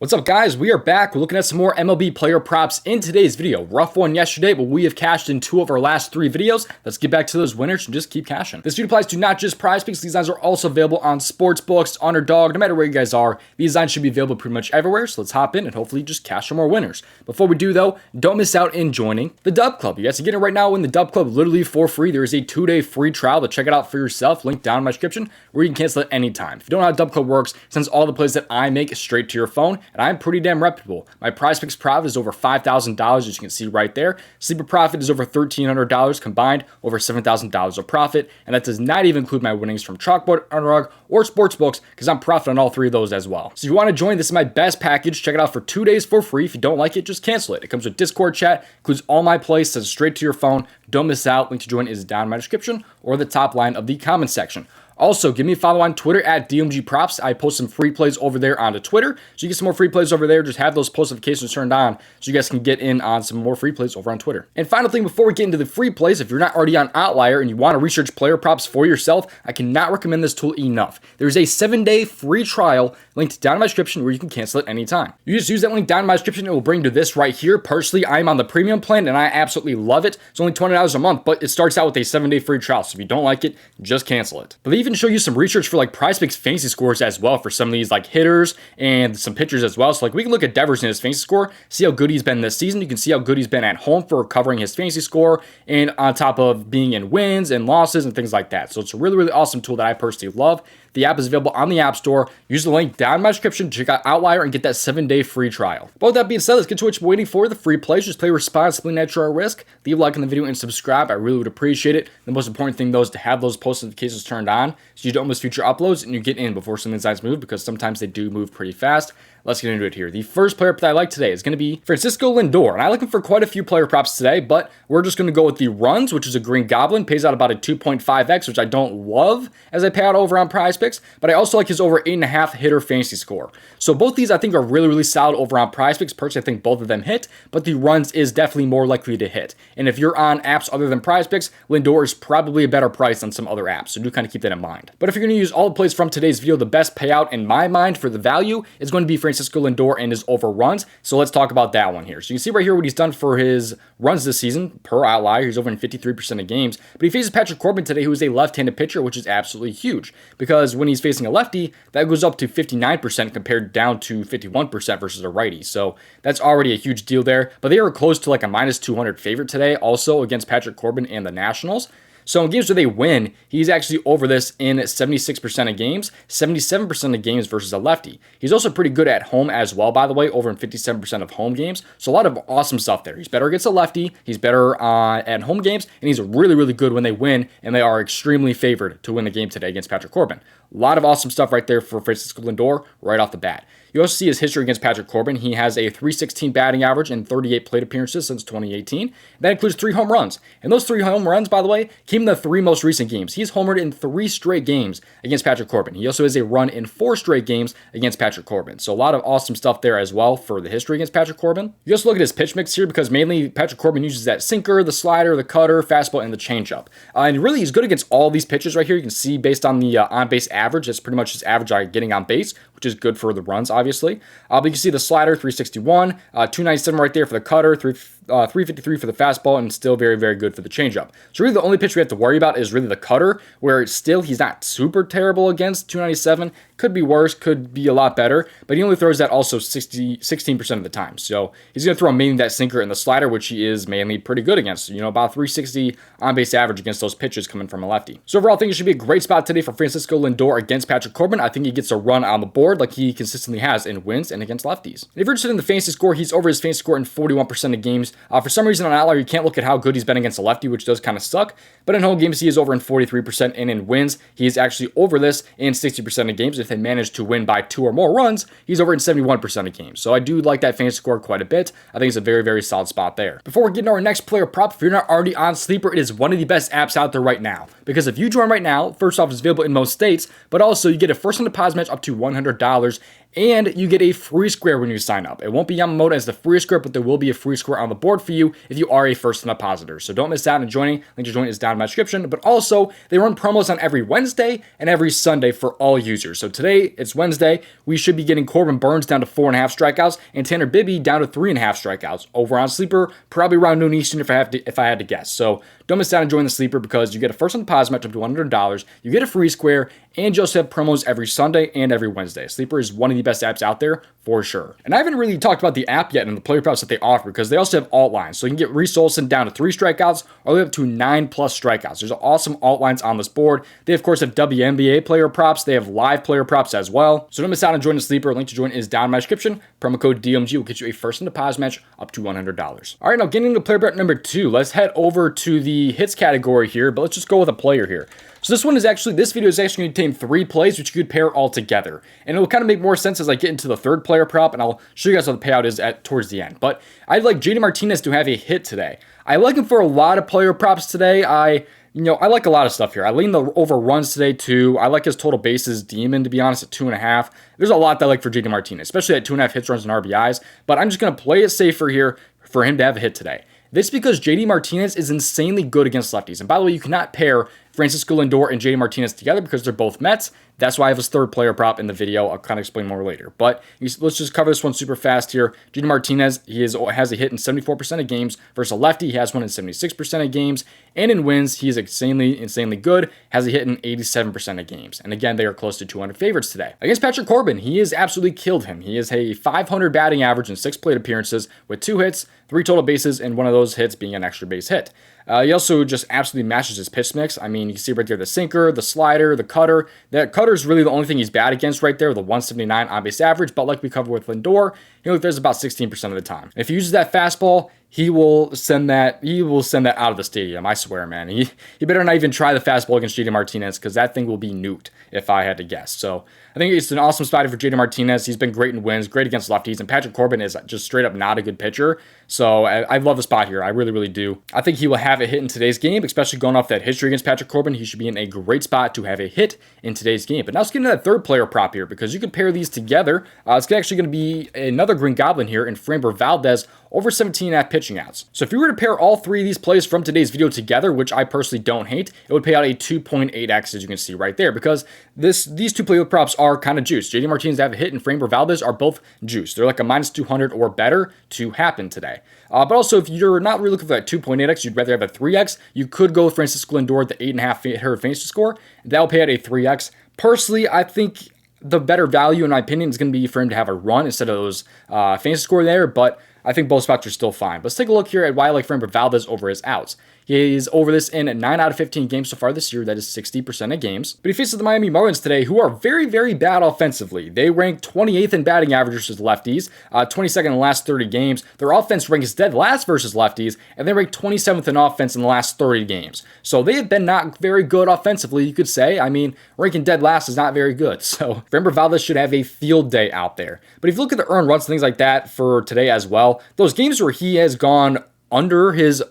What's up, guys? We are back. We're looking at some more MLB player props in today's video. Rough one yesterday, but we have cashed in 2 of our last 3 videos. Let's get back to those winners and just keep cashing. This video applies to not just Prizepicks. These lines are also available on sportsbooks, UnderDog, no matter where you guys are. These lines should be available pretty much everywhere, so let's hop in and hopefully just cash some more winners. Before we do, though, don't miss out in joining the DubClub. You guys can get it right now in the DubClub literally for free. There is a 2-day free trial to check it out for yourself. Link down in my description where you can cancel at any time. If you don't know how DubClub works, it sends all the plays that I make straight to your phone, and I'm pretty damn reputable. My Prizepicks profit is over $5,000, as you can see right there. Sleeper profit is over $1,300 combined, over $7,000 of profit, and that does not even include my winnings from Chalkboard, UnderDog, or Sportsbooks, because I'm profiting on all 3 of those as well. So if you want to join, this is my best package. Check it out for 2 days for free. If you don't like it, just cancel it. It comes with Discord chat, includes all my plays, sends straight to your phone. Don't miss out. Link to join is down in my description or the top line of the comment section. Also, give me a follow on Twitter at DOMG Props. I post some free plays over there onto Twitter. So you get some more free plays over there. Just have those post notifications turned on so you guys can get in on some more free plays over on Twitter. And final thing before we get into the free plays, if you're not already on Outlier and you want to research player props for yourself, I cannot recommend this tool enough. There's a 7-day free trial linked down in my description where you can cancel it anytime. You just use that link down in my description. It will bring you to this right here. Personally, I'm on the premium plan and I absolutely love it. It's only $20 a month, but it starts out with a 7-day free trial. So if you don't like it, just cancel it. But they even show you some research for like Prizepicks fantasy scores as well for some of these like hitters and some pitchers as well. So like we can look at Devers in his fantasy score, see how good he's been this season. You can see how good he's been at home for recovering his fantasy score and on top of being in wins and losses and things like that. So it's a really, really awesome tool that I personally love. The app is available on the App Store. Use the link down in my description to check out Outlier and get that 7-day free trial. But with that being said, let's get to what you're waiting for. The free plays. Just play responsibly, at your risk. Leave a like on the video and subscribe. I really would appreciate it. The most important thing, though, is to have those post notifications turned on so you don't miss future uploads and you get in before some insights move, because sometimes they do move pretty fast. Let's get into it here. The first player that I like today is going to be Francisco Lindor. And I'm looking for quite a few player props today, but we're just going to go with the runs, which is a Green Goblin. Pays out about a 2.5x, which I don't love as I pay out over on Prizepicks, but I also like his over 8.5 hitter fantasy score. So both these I think are really, really solid over on Prizepicks. Personally, I think both of them hit, but the runs is definitely more likely to hit. And if you're on apps other than Prizepicks, Lindor is probably a better price than some other apps. So do kind of keep that in mind. But if you're going to use all the plays from today's video, the best payout in my mind for the value is going to be Francisco Lindor and his over runs. So let's talk about that one here. So you can see right here what he's done for his runs this season per Outlier. He's over in 53% of games, but he faces Patrick Corbin today, who is a left-handed pitcher, which is absolutely huge because when he's facing a lefty, that goes up to 59% compared down to 51% versus a righty. So that's already a huge deal there, but they are close to like a -200 favorite today also against Patrick Corbin and the Nationals. So in games where they win, he's actually over this in 76% of games, 77% of games versus a lefty. He's also pretty good at home as well, by the way, over in 57% of home games. So a lot of awesome stuff there. He's better against a lefty, he's better at home games, and he's really, really good when they win, and they are extremely favored to win the game today against Patrick Corbin. A lot of awesome stuff right there for Francisco Lindor right off the bat. You also see his history against Patrick Corbin. He has a .316 batting average and 38 plate appearances since 2018. That includes 3 home runs. And those 3 home runs, by the way, came in the 3 most recent games. He's homered in 3 straight games against Patrick Corbin. He also has a run in 4 straight games against Patrick Corbin. So a lot of awesome stuff there as well for the history against Patrick Corbin. You also look at his pitch mix here because mainly Patrick Corbin uses that sinker, the slider, the cutter, fastball, and the changeup. And really, he's good against all these pitches right here. You can see based on the on-base average, that's pretty much his average getting on base, which is good for the runs, obviously. But you can see the slider, 361, 297 right there for the cutter, 353 for the fastball, and still very, very good for the changeup. So really the only pitch we have to worry about is really the cutter, where still he's not super terrible against 297. Could be worse, could be a lot better, but he only throws that also 16% of the time. So he's going to throw mainly that sinker and the slider, which he is mainly pretty good against. You know, about 360 on-base average against those pitches coming from a lefty. So overall, I think it should be a great spot today for Francisco Lindor against Patrick Corbin. I think he gets a run on the board like he consistently has in wins and against lefties. And if you're interested in the fantasy score, he's over his fantasy score in 41% of games. For some reason on Outlier, you can't look at how good he's been against a lefty, which does kind of suck. But in home games, he is over in 43%, and in wins, he is actually over this in 60% of games. If they manage to win by 2 or more runs, he's over in 71% of games. So I do like that fantasy score quite a bit. I think it's a very, very solid spot there. Before we get into our next player prop, if you're not already on Sleeper, it is one of the best apps out there right now. Because if you join right now, first off, it's available in most states, but also you get a first-time deposit match up to $100 and you get a free square when you sign up. It won't be Yamamoto as the free square, but there will be a free square on the board for you if you are a first-time depositor. So don't miss out on joining. Link to join is down in my description. But also, they run promos on every Wednesday and every Sunday for all users. So today, it's Wednesday. We should be getting Corbin Burnes down to 4.5 strikeouts and Tanner Bibby down to 3.5 strikeouts. Over on Sleeper, probably around noon Eastern if I had to guess. So don't miss out on joining the Sleeper because you get a first-time deposit match up to $100. You get a free square, and you also have promos every Sunday and every Wednesday. Sleeper is one of the best apps out there for sure. And I haven't really talked about the app yet and the player props that they offer because they also have alt lines. So you can get Reese Olson down to 3 strikeouts all the way up to 9+ strikeouts. There's awesome alt lines on this board. They, of course, have WNBA player props. They have live player props as well. So don't miss out on joining the Sleeper. Link to join is down in my description. Promo code DOMG will get you a first-time deposit match up to $100. All right, now getting into player prop number 2. Let's head over to the hits category here, but let's just go with a player here. So this video is actually going to contain 3 plays, which you could pair all together. And it will kind of make more sense as I get into the third player prop, and I'll show you guys how the payout is towards the end. But I'd like JD Martinez to have a hit today. I like him for a lot of player props today. I like a lot of stuff here. I lean the over runs today too. I like his total bases demon, to be honest, at 2.5. There's a lot that I like for JD Martinez, especially at 2.5 hits, runs, and RBIs. But I'm just going to play it safer here for him to have a hit today. This is because JD Martinez is insanely good against lefties. And by the way, you cannot pair Francisco Lindor and JD Martinez together because they're both Mets. That's why I have his third player prop in the video. I'll kind of explain more later. But let's just cover this one super fast here. JD Martinez, he has a hit in 74% of games. Versus a lefty, he has one in 76% of games. And in wins, he is insanely good. Has a hit in 87% of games. And again, they are close to 200 favorites today. Against Patrick Corbin, he has absolutely killed him. He has a 500 batting average in 6 plate appearances with 2 hits, 3 total bases, and one of those hits being an extra base hit. He also just absolutely matches his pitch mix. I mean, you can see right there the sinker, the slider, the cutter. That cutter is really the only thing he's bad against right there, the 179 on-base average. But like we covered with Lindor, he only throws about 16% of the time. If he uses that fastball, he will send that out of the stadium. I swear, man. He better not even try the fastball against JD Martinez because that thing will be nuked if I had to guess. So I think it's an awesome spot for JD Martinez. He's been great in wins, great against lefties, and Patrick Corbin is just straight up not a good pitcher. So I love the spot here. I really do. I think he will have a hit in today's game, especially going off that history against Patrick Corbin. He should be in a great spot to have a hit in today's game. But now let's get into that third player prop here because you could pair these together. It's actually going to be another Green Goblin here in Framber Valdez over 17.5 pitching outs. So if you were to pair all 3 of these plays from today's video together, which I personally don't hate, it would pay out a 2.8x as you can see right there because these 2 player props are kind of juiced. JD Martinez to have a hit and Framber Valdez are both juiced. They're like a -200 or better to happen today. But also, if you're not really looking for that 2.8x, you'd rather have a 3x, you could go with Francisco Lindor at the 8.5 hitter fantasy score. That'll pay out a 3x. Personally, I think the better value, in my opinion, is going to be for him to have a run instead of those fantasy score there, but I think both spots are still fine. But let's take a look here at why I like Framber Valdez over his outs. He's over this in 9 out of 15 games so far this year. That is 60% of games. But he faces the Miami Marlins today, who are very bad offensively. They rank 28th in batting average versus lefties, 22nd in the last 30 games. Their offense ranks dead last versus lefties, and they rank 27th in offense in the last 30 games. So they have been not very good offensively, you could say. I mean, ranking dead last is not very good. So Framber Valdez should have a field day out there. But if you look at the earned runs and things like that for today as well, those games where he has gone under his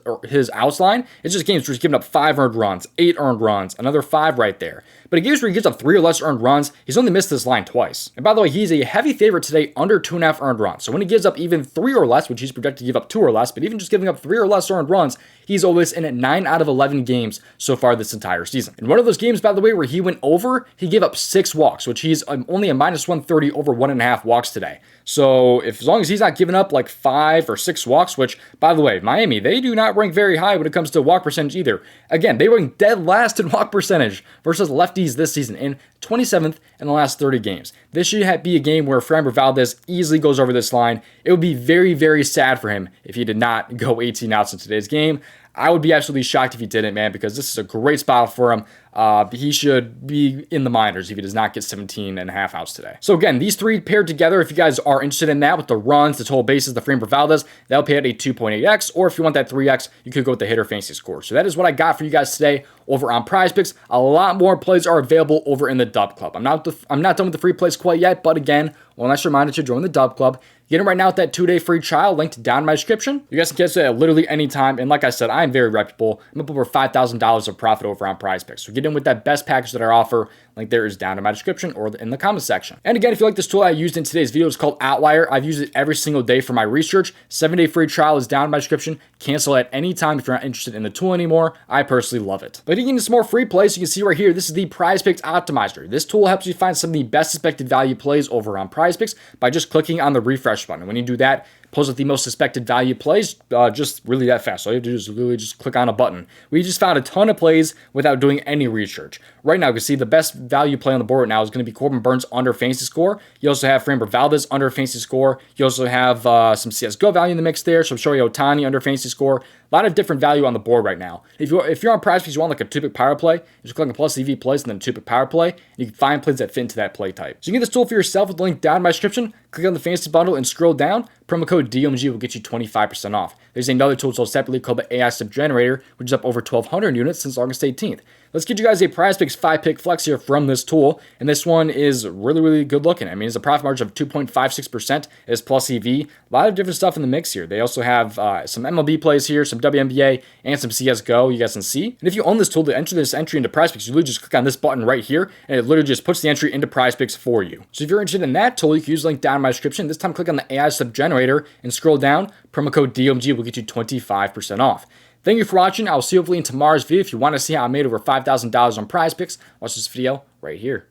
outs line, it's just games where he's given up 5 earned runs, 8 earned runs, another 5 right there. But in games where he gives up 3 or less earned runs, he's only missed this line twice. And by the way, he's a heavy favorite today under 2.5 earned runs. So when he gives up even 3 or less, which he's projected to give up 2 or less, but even just giving up 3 or less earned runs, he's always in at 9 out of 11 games so far this entire season. In one of those games, by the way, where he went over, he gave up 6 walks, which he's only a -130 over 1.5 walks today. So as long as he's not giving up like 5 or 6 walks, which, by the way, Miami, they do not rank very high when it comes to walk percentage either. Again, they rank dead last in walk percentage versus lefties this season, and 27th in the last 30 games. This should be a game where Framber Valdez easily goes over this line. It would be very sad for him if he did not go 18 outs in today's game. I would be absolutely shocked if he didn't, man, because this is a great spot for him. He should be in the minors if he does not get 17.5 outs today. So again, these 3 paired together, if you guys are interested in that with the runs, the total bases, the Framber Valdez, that'll pay out a 2.8x, or if you want that 3x, you could go with the hitter fantasy score. So that is what I got for you guys today over on Prizepicks. A lot more plays are available over in the DubClub. I'm not done with the free plays quite yet, but again, One last reminder to join the DubClub. Get in right now with that 2-day free trial linked down in my description. You guys can cancel it at literally any time. And like I said, I am very reputable. I'm up over $5,000 of profit over on Prizepicks. So get in with that best package that I offer. Link there is down in my description or in the comment section. And again, if you like this tool I used in today's video, it's called Outlier. I've used it every single day for my research. 7-day free trial is down in my description. Cancel at any time if you're not interested in the tool anymore. I personally love it. But getting into some more free plays, you can see right here, this is the Prizepicks Optimizer. This tool helps you find some of the best suspected value plays over on Prizepicks by just clicking on the refresh button. When you do that, pulls up the most suspected value plays just really that fast. All you have to do is literally just click on a button. We just found a ton of plays without doing any research. Right now, you can see the best value play on the board right now is going to be Corbin Burns under fantasy score. You also have Framber Valdez under fantasy score. You also have some CSGO value in the mix there. So Shohei Ohtani under fantasy score. A lot of different value on the board right now. If you're on Prizepicks, you want like a 2-pick power play, you just click on plus EV plays and then 2-pick power play. And you can find plays that fit into that play type. So you can get this tool for yourself with the link down in my description. Click on the fantasy bundle and scroll down. Promo code DOMG will get you 25% off. There's another tool sold separately called the AI Sub Generator, which is up over 1,200 units since August 18th. Let's get you guys a Prizepicks 5-pick flex here from this tool, and this one is really, really good looking. I mean, it's a profit margin of 2.56%. It's plus EV. A lot of different stuff in the mix here. They also have some MLB plays here, some WNBA, and some CSGO you guys can see. And if you own this tool to enter this entry into Prizepicks, you literally just click on this button right here, and it literally just puts the entry into Prizepicks for you. So if you're interested in that tool, you can use the link down in my description. This time, click on the AI Sub Generator and scroll down. Promo code DOMG will get you 25% off. Thank you for watching. I will see you hopefully in tomorrow's video. If you want to see how I made over $5,000 on Prizepicks, watch this video right here.